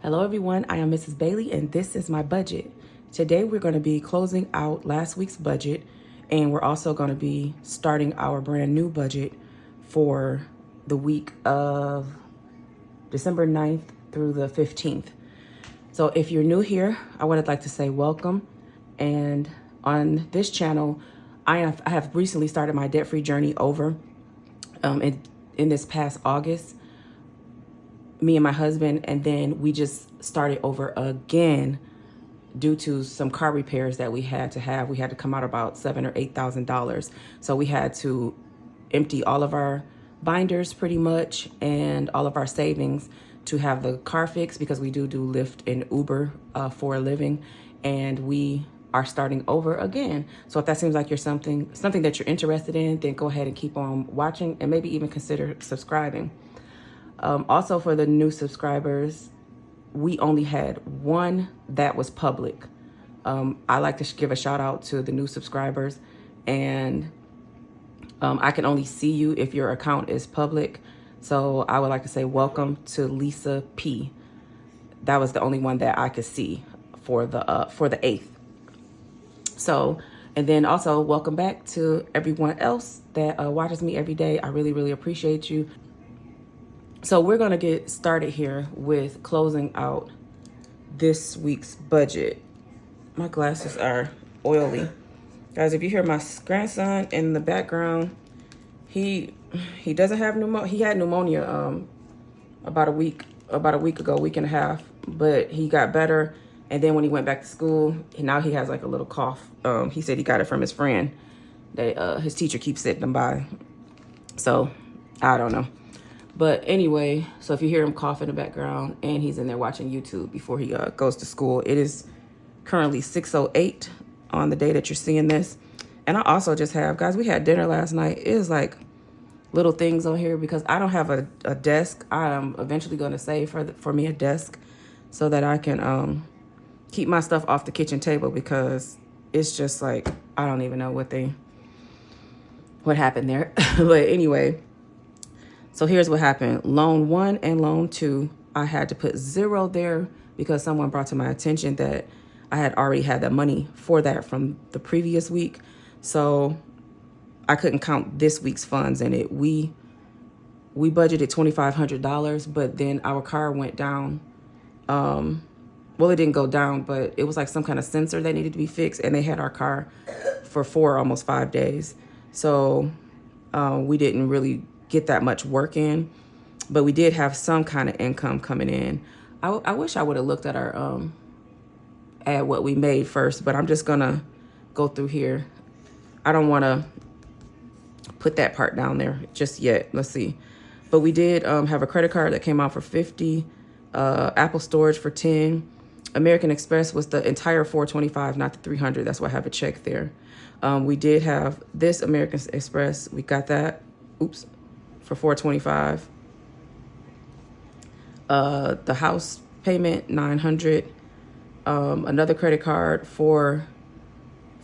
Hello everyone, I am Mrs. Bailey and this is my budget. Today we're going to be closing out last week's budget and we're also going to be starting our brand new budget for the week of December 9th through the 15th. So if you're new here, I would like to say welcome. And on this channel, I have recently started my debt-free journey over in this past August. Me and my husband, and then we just started over again due to some car repairs that we had to have. We had to come out about $7,000 or $8,000. So we had to empty all of our binders pretty much and all of our savings to have the car fixed, because we do Lyft and Uber for a living, and we are starting over again. So if that seems like you're something that you're interested in, then go ahead and keep on watching and maybe even consider subscribing. Also, for the new subscribers, we only had one that was public. I like to give a shout out to the new subscribers, and I can only see you if your account is public. So I would like to say welcome to Lisa P. That was the only one that I could see for the 8th. So, and then also welcome back to everyone else that watches me every day. I really, really appreciate you. So we're going to get started here with closing out this week's budget. My glasses are oily. Guys, if you hear my grandson in the background, he doesn't have pneumonia. He had pneumonia about a week ago, week and a half, but he got better. And then when he went back to school, now he has like a little cough. He said he got it from his friend that his teacher keeps sitting him by. So I don't know. But anyway, so if you hear him cough in the background and he's in there watching YouTube before he goes to school, it is currently 6:08 on the day that you're seeing this. And I also just have, guys, we had dinner last night. It is like little things on here because I don't have a desk. I am eventually going to save for me a desk so that I can keep my stuff off the kitchen table, because it's just like, I don't even know what happened there. But anyway. So here's what happened. Loan 1 and loan 2, I had to put 0 there because someone brought to my attention that I had already had that money for that from the previous week. So I couldn't count this week's funds in it. We budgeted $2,500, but then our car went down. Well, it didn't go down, but it was like some kind of sensor that needed to be fixed, and they had our car for almost 5 days. So we didn't really get that much work in, but we did have some kind of income coming in. I wish I would have looked at our at what we made first, but I'm just gonna go through here. I don't want to put that part down there just yet. Let's see. But we did have a credit card that came out for $50, Apple Storage for $10. American Express was the entire $425, not the $300. That's why I have a check there. We did have this American Express. We got that. Oops. For $425. The house payment, $900. Another credit card for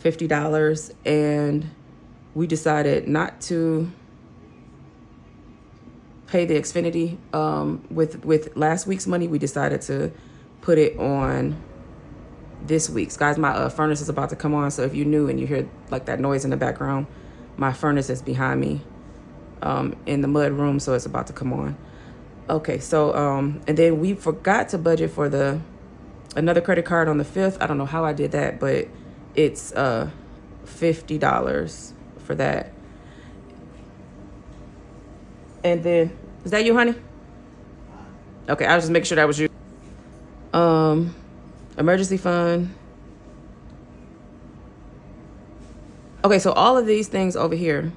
$50, and we decided not to pay the Xfinity with last week's money. We decided to put it on this week's. Guys, my furnace is about to come on, so if you're new and you hear like that noise in the background, my furnace is behind me in the mud room, so it's about to come on. Okay, so and then we forgot to budget for another credit card on the 5th. I don't know how I did that, but it's $50 for that. And then, is that you, honey? Okay, I was just making sure that was you. Emergency fund. Okay, so all of these things over here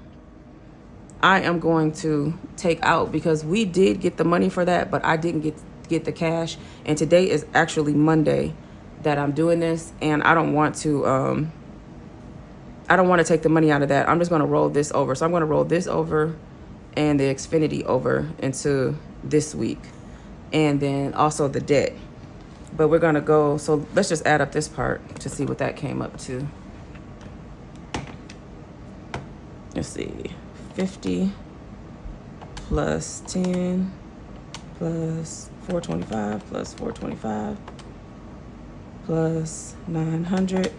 I am going to take out because we did get the money for that, but I didn't get the cash. And today is actually Monday that I'm doing this, and I don't want to take the money out of that. I'm just going to roll this over. So I'm going to roll this over and the Xfinity over into this week, and then also the debt. But we're going to go, so let's just add up this part to see what that came up to. Let's see. 50 plus 10 plus 425 plus 425 plus 900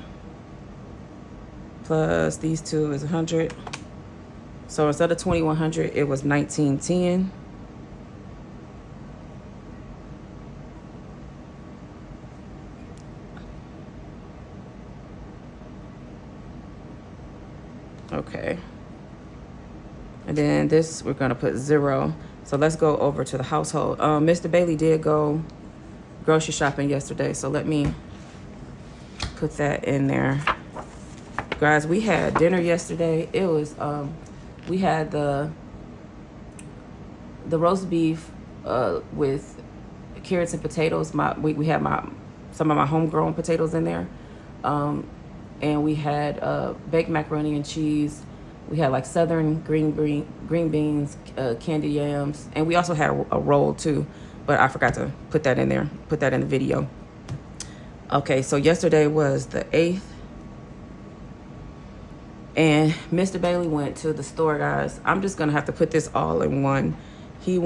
plus these two is 100. So instead of 2100, it was 1910. Okay. And then this, we're gonna put 0. So let's go over to the household. Mr. Bailey did go grocery shopping yesterday, so let me put that in there. Guys, we had dinner yesterday. It was we had the roast beef with carrots and potatoes. We had some of my homegrown potatoes in there, and we had baked macaroni and cheese. We had like southern green beans, candy yams, and we also had a roll too, but I forgot to put that in there, put that in the video. Okay, so yesterday was the 8th, and Mr. Bailey went to the store, guys. I'm just gonna have to put this all in one. Okay,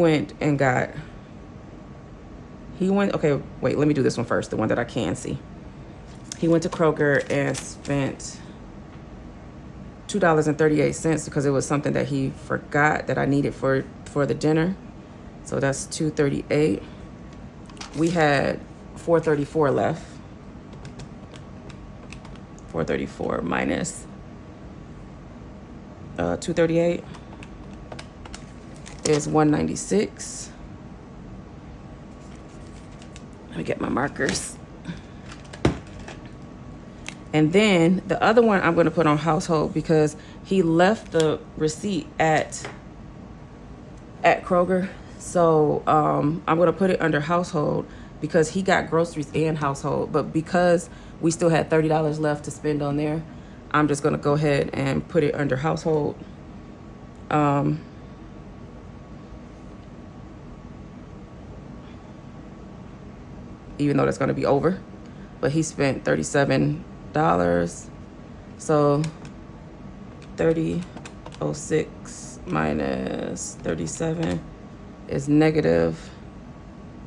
wait, let me do this one first, the one that I can see. He went to Kroger and spent $2.38 because it was something that he forgot that I needed for the dinner. So that's $2.38. We had $4.34 left. $4.34 minus $2.38 is $1.96. Let me get my markers. And then the other one I'm going to put on household because he left the receipt at Kroger. So I'm going to put it under household because he got groceries and household. But because we still had $30 left to spend on there, I'm just going to go ahead and put it under household. Even though that's going to be over. But he spent $37. So 30.06 minus 37 is negative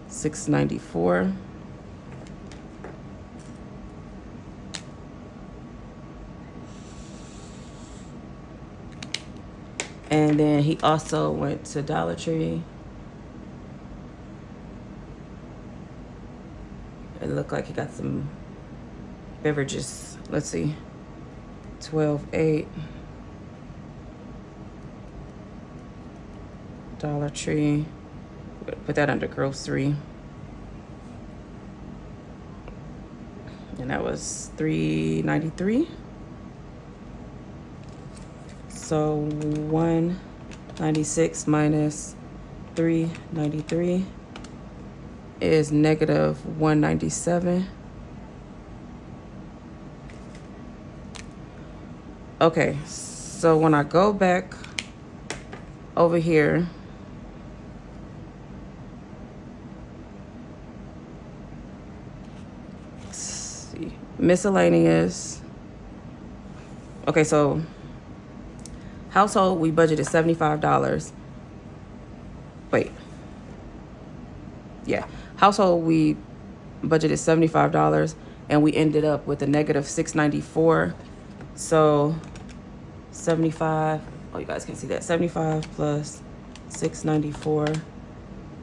694. And then he also went to Dollar Tree. It looked like he got some beverages. Let's see. 12.8. Dollar Tree. We're gonna put that under grocery. And that was $3.93. So 196 minus 393 is negative 197. Okay, so when I go back over here, let's see, miscellaneous. Okay, so household, we budgeted $75. Wait. Yeah, household, we budgeted $75 and we ended up with a negative 694. So 75, oh, you guys can see that. 75 plus 694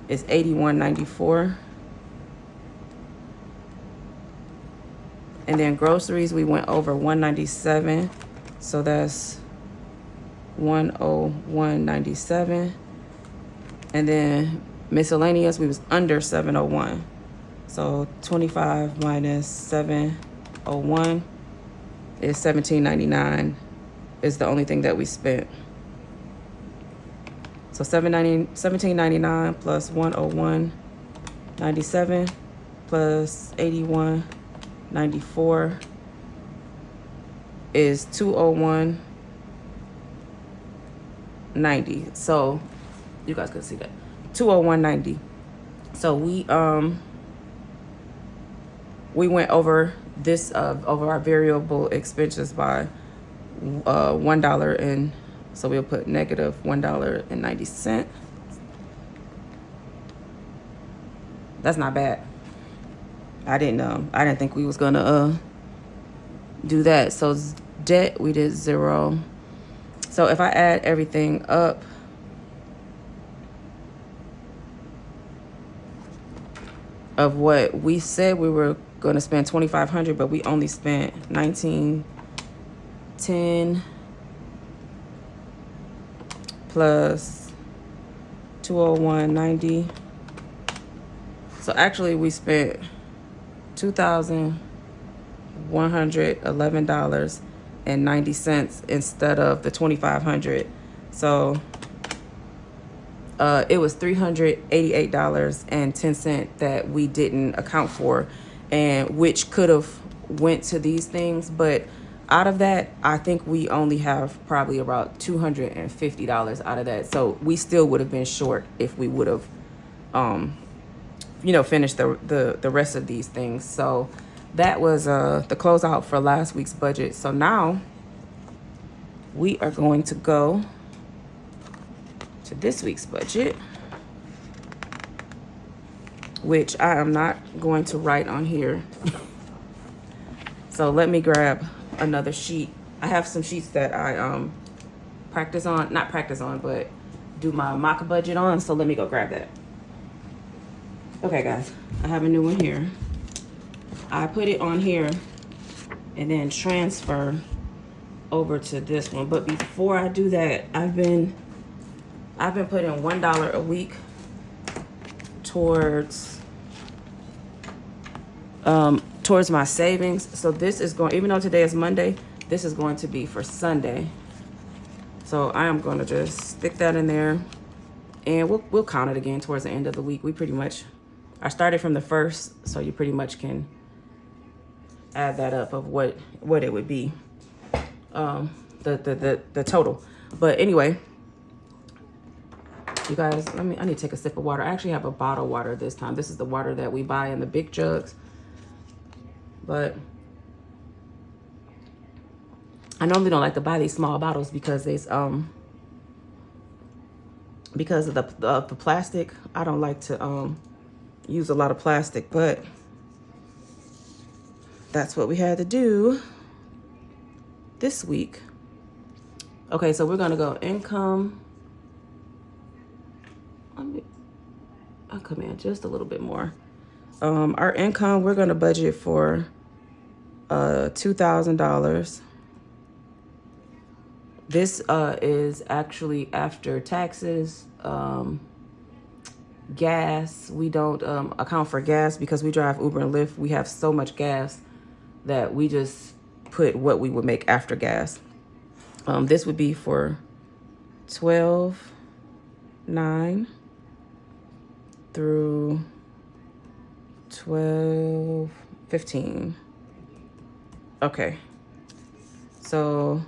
is 8194. And then groceries, we went over 197. So that's 101.97. And then miscellaneous, we was under 701. So 25 minus 701 is $17.99 is the only thing that we spent. So $17.99 plus 101.97 plus 81.94 is 201.90. So you guys can see that 201.90. So we went over this over our variable expenses by $1, and so we'll put negative $1.90. That's not bad. I didn't think we was gonna do that. So debt, we did 0. So if I add everything up, of what we said we were going to spend $2,500, but we only spent $1,910 plus $201.90. So actually we spent $2,111.90 instead of the $2,500. So it was $388.10 that we didn't account for, and which could have went to these things, but out of that, I think we only have probably about $250 out of that. So we still would have been short if we would have, finished the rest of these things. So that was the closeout for last week's budget. So now we are going to go to this week's budget, which I am not going to write on here. So let me grab another sheet. I have some sheets that I not practice on, but do my mock budget on. So let me go grab that. Okay, guys, I have a new one here. I put it on here and then transfer over to this one. But before I do that, I've been putting $1 a week towards my savings. So this is going, even though today is Monday, this is going to be for Sunday. So I am going to just stick that in there, and we'll count it again towards the end of the week. I started from the 1st, so you pretty much can add that up of what it would be, the total. But anyway, you guys, I need to take a sip of water. I actually have a bottled water this time. This is the water that we buy in the big jugs. But I normally don't like to buy these small bottles because because of the plastic. I don't like to use a lot of plastic, but that's what we had to do this week. Okay, so we're gonna go income. I'll come in just a little bit more. Our income, we're gonna budget for $2,000. This is actually after taxes, gas. We don't account for gas because we drive Uber and Lyft. We have so much gas that we just put what we would make after gas. This would be for 12/9 through 12/15. Okay, so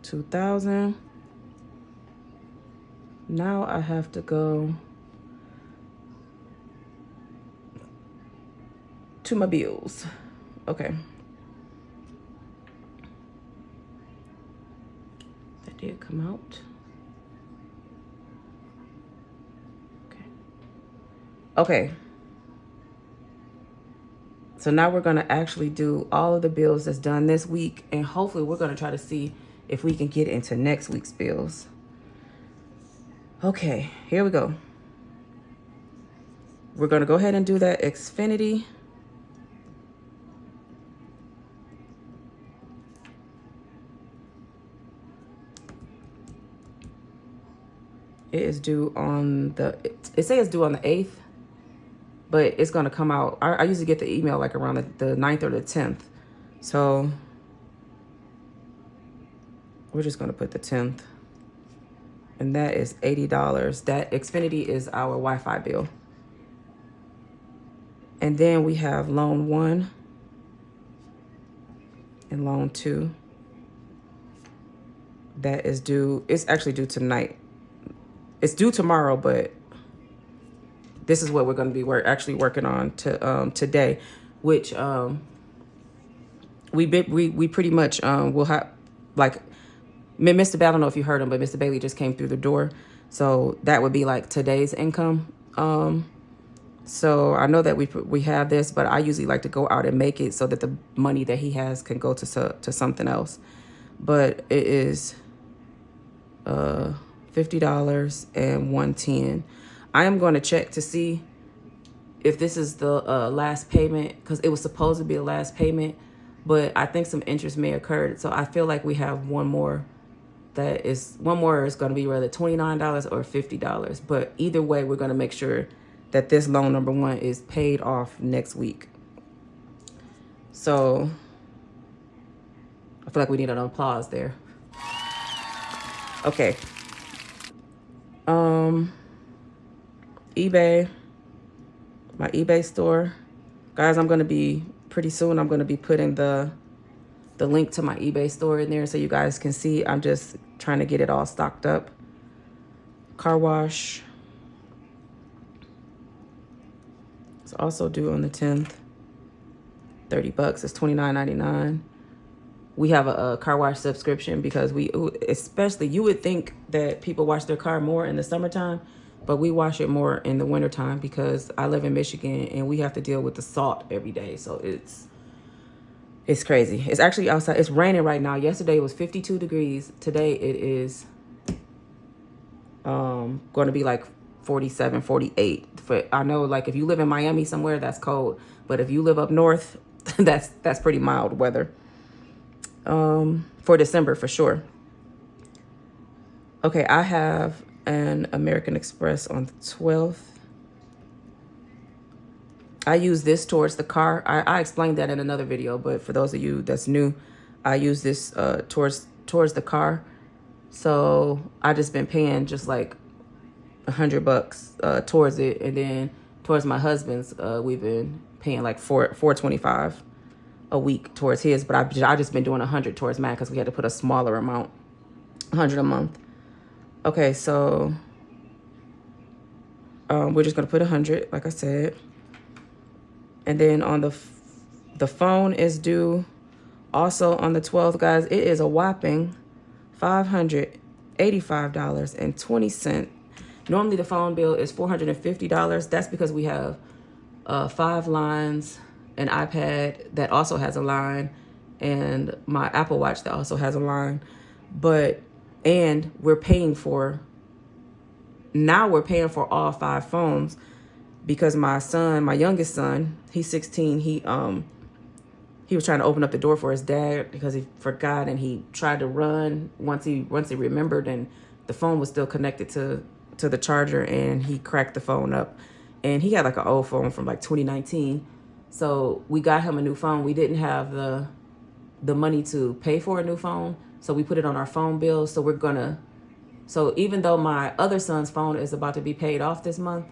2,000. Now I have to go to my bills. Okay. That did come out. Okay. So now we're going to actually do all of the bills that's done this week, and hopefully we're going to try to see if we can get into next week's bills. Okay, here we go. We're going to go ahead and do that Xfinity. It is due on it says it's due on the 8th, but it's going to come out. I usually get the email like around the 9th or the 10th. So we're just going to put the 10th. And that is $80. That Xfinity is our Wi-Fi bill. And then we have loan 1 and loan 2. That is due. It's actually due tonight. It's due tomorrow, but this is what we're going to be actually working on today, which we pretty much will have, like, Mr. Bailey, I don't know if you heard him, but Mr. Bailey just came through the door. So that would be like today's income. So I know that we have this, but I usually like to go out and make it so that the money that he has can go to something else. But it is $50 and $110. I am going to check to see if this is the last payment, because it was supposed to be the last payment, but I think some interest may occur. So I feel like we have one more is going to be rather $29 or $50. But either way, we're going to make sure that this loan number 1 is paid off next week. So I feel like we need an applause there. Okay. eBay, my eBay store. Guys, I'm going to be pretty soon. I'm going to be putting the link to my eBay store in there so you guys can see. I'm just trying to get it all stocked up. Car wash. It's also due on the 10th. $30. It's $29.99. We have a car wash subscription because especially, you would think that people wash their car more in the summertime, but we wash it more in the wintertime because I live in Michigan and we have to deal with the salt every day. So it's crazy. It's actually outside. It's raining right now. Yesterday it was 52 degrees. Today it is going to be like 47, 48. I know, like, if you live in Miami somewhere, that's cold. But if you live up north, that's pretty mild weather. For December, for sure. Okay, I have an American Express on the 12th. I use this towards the car. I explained that in another video, but for those of you that's new, I use this towards the car. So I just been paying just like $100 towards it, and then towards my husband's, we've been paying like $425 a week towards his, but I just been doing 100 towards mine because we had to put a smaller amount, 100 a month. Okay, so we're just gonna put 100, like I said, and then on the phone is due also on the 12th, guys. It is a whopping $585.20. Normally the phone bill is $450. That's because we have 5 lines, an iPad that also has a line, and my Apple Watch that also has a line. And we're paying for all 5 phones because my youngest son, he's 16. He was trying to open up the door for his dad because he forgot, and he tried to run once he remembered, and the phone was still connected to the charger, and he cracked the phone up. And he had like an old phone from like 2019. So we got him a new phone. We didn't have the money to pay for a new phone, so we put it on our phone bill. So so even though my other son's phone is about to be paid off this month,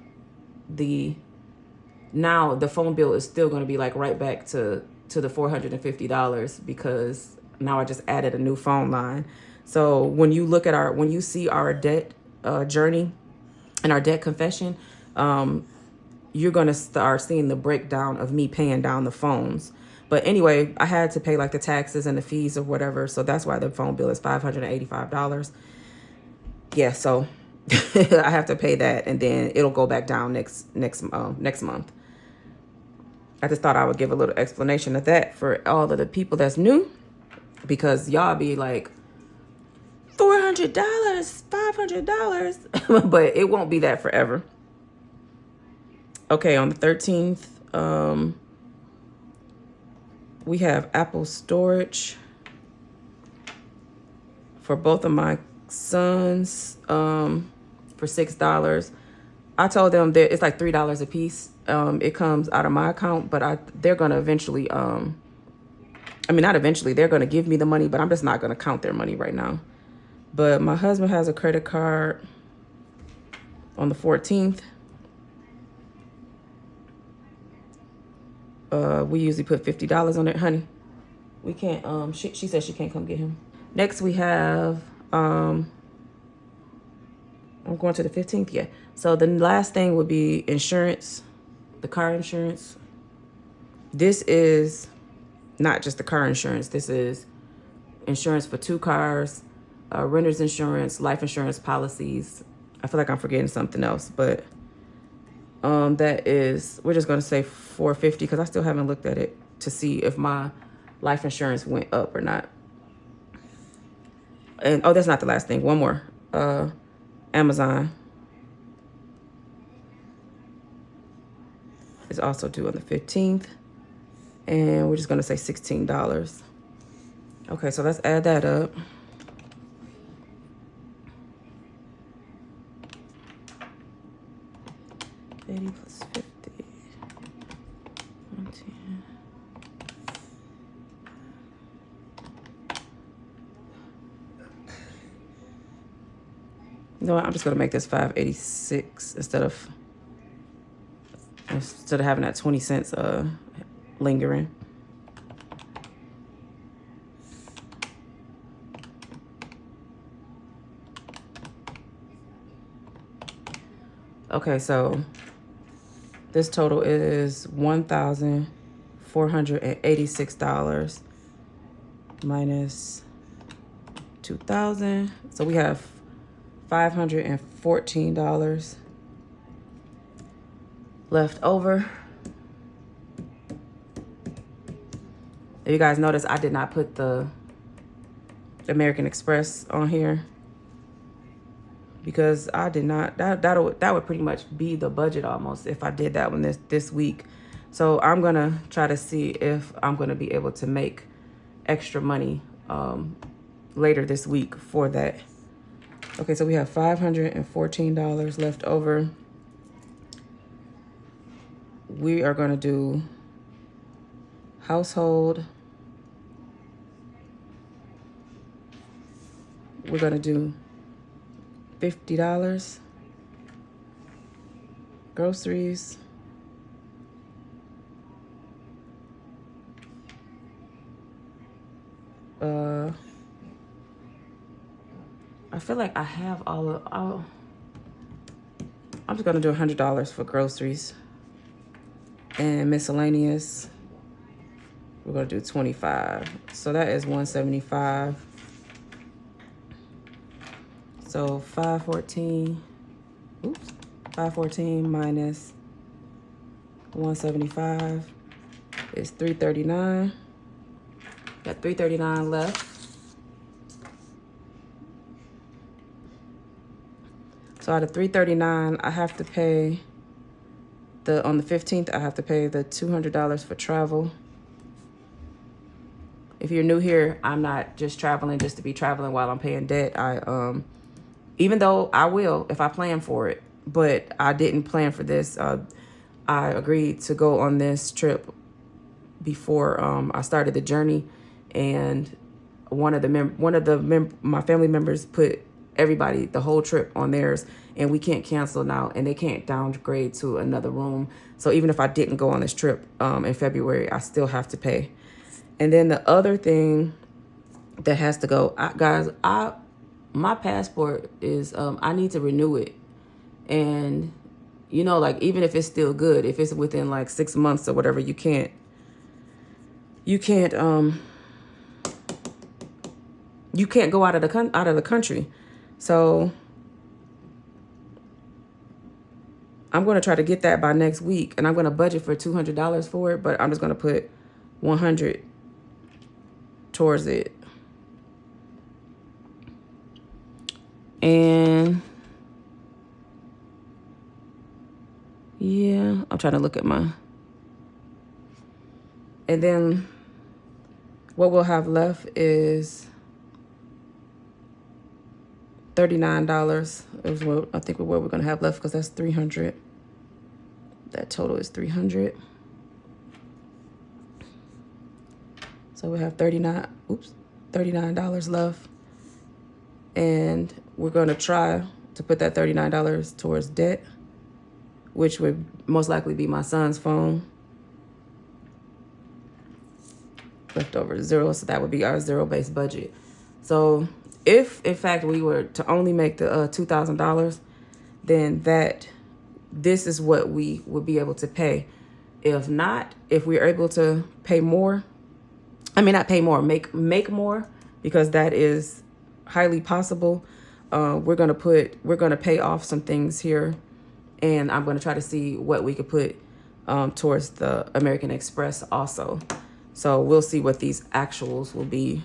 now the phone bill is still going to be like right back to the $450 because now I just added a new phone line. So when you see our debt journey and our debt confession, you're going to start seeing the breakdown of me paying down the phones. But anyway, I had to pay like the taxes and the fees or whatever. So that's why the phone bill is $585. Yeah, so I have to pay that, and then it'll go back down next month. I just thought I would give a little explanation of that for all of the people that's new, because y'all be like, $400, $500, but it won't be that forever. Okay, on the 13th, we have Apple storage for both of my sons for $6. I told them that it's like $3 a piece. It comes out of my account, but they're going to eventually, not eventually, they're going to give me the money, but I'm just not going to count their money right now. But my husband has a credit card on the 14th. We usually put $50 on it, honey. We can't, she said she can't come get him. Next we have, I'm going to the 15th, yeah. So the last thing would be insurance, the car insurance. This is not just the car insurance. This is insurance for 2 cars, renter's insurance, life insurance policies, I feel like I'm forgetting something else, but that is, we're just going to say 450 because I still haven't looked at it to see if my life insurance went up or not. And oh, that's not the last thing. One more. Amazon is also due on the 15th. And we're just going to say $16. Okay, so let's add that up. $80 plus $50. 110. You know what? I'm just going to make this $5.86 instead of having that 20 cents lingering. Okay, so this total is $1,486 minus 2,000. So we have $514 left over. If you guys notice, I did not put the American Express on here because I did not, that would pretty much be the budget almost if I did that one this week. So I'm gonna try to see if I'm gonna be able to make extra money later this week for that. Okay, so we have $514 left over. We are gonna do household. We're gonna do $50. Groceries. I feel like I have I'm just gonna do $100 for groceries. And miscellaneous, we're gonna do 25. So that is 175. So 514 minus 175 is 339. Got 339 left. So out of 339, I have to pay on the 15th, I have to pay the $200 for travel. If you're new here, I'm not just traveling just to be traveling while I'm paying debt. Even though I will if I plan for it, but I didn't plan for this. I agreed to go on this trip before I started the journey, and my family members put everybody, the whole trip, on theirs, and we can't cancel now, and they can't downgrade to another room. So even if I didn't go on this trip in February, I still have to pay. And then the other thing that has to go, guys, my passport is, I need to renew it. And, you know, like, even if it's still good, if it's within like 6 months or whatever, you can't go out of the country. So I'm going to try to get that by next week, and I'm going to budget for $200 for it, but I'm just going to put $100 towards it. And yeah, I'm trying to look at and then what we'll have left is $39 is what I think what we're going to have left, because that's 300. That total is 300. So we have $39 left. And we're going to try to put that $39 towards debt, which would most likely be my son's phone. Leftover zero, so that would be our zero-based budget. So if, in fact, we were to only make the $2,000, then this is what we would be able to pay. If not, if we're able to pay more, not pay more, make more, because that is highly possible. we're gonna pay off some things here, and I'm gonna try to see what we could put towards the American Express also. So we'll see what these actuals will be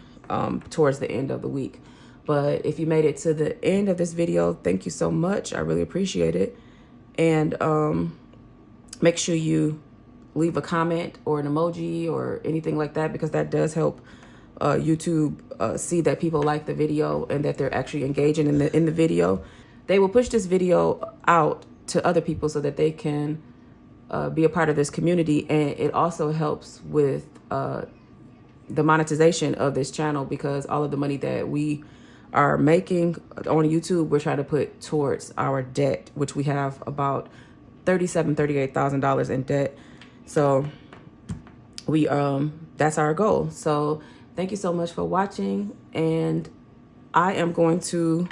towards the end of the week. But if you made it to the end of this video, thank you so much. I really appreciate it. And make sure you leave a comment or an emoji or anything like that, because that does help YouTube see that people like the video and that they're actually engaging in the video. They will push this video out to other people so that they can be a part of this community. And it also helps with the monetization of this channel, because all of the money that we are making on YouTube, we're trying to put towards our debt, which we have about $38,000 in debt. So we that's our goal. So thank you so much for watching, and I am going to,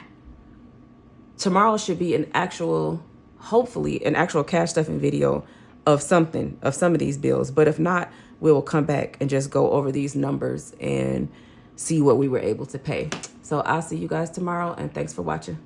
tomorrow should be an actual, hopefully an actual cash stuffing video of some of these bills. But if not, we will come back and just go over these numbers and see what we were able to pay. So I'll see you guys tomorrow, and thanks for watching.